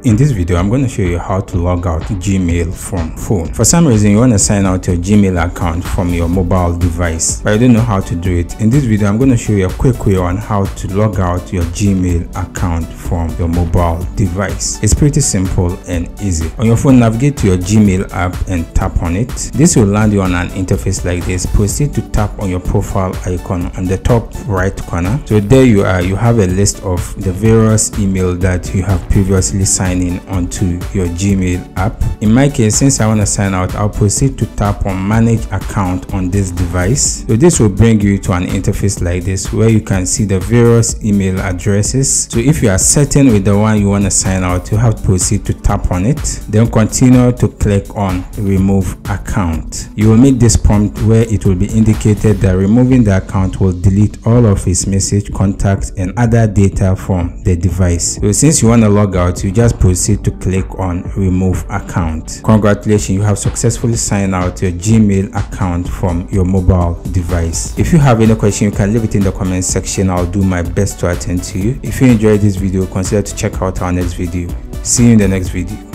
In this video, I'm going to show you how to log out Gmail from phone. For some reason, you want to sign out your Gmail account from your mobile device, but you don't know how to do it. In this video, I'm going to show you a quick way on how to log out your Gmail account from your mobile device. It's pretty simple and easy. On your phone, navigate to your Gmail app and tap on it. This will land you on an interface like this. Proceed to tap on your profile icon on the top right corner. So there you are. You have a list of the various emails that you have previously signed in onto your Gmail app. In my case, since I want to sign out, I'll proceed to tap on manage account on this device. So this will bring you to an interface like this where you can see the various email addresses. So if you are certain with the one you want to sign out, you have to proceed to tap on it, then continue to click on remove account. You will meet this prompt where it will be indicated that removing the account will delete all of his message, contacts and other data from the device. So since you want to log out, you just proceed to click on remove account. Congratulations, you have successfully signed out your Gmail account from your mobile device. If you have any question, you can leave it in the comment section. I'll do my best to attend to you. If you enjoyed this video, consider to check out our next video. See you in the next video.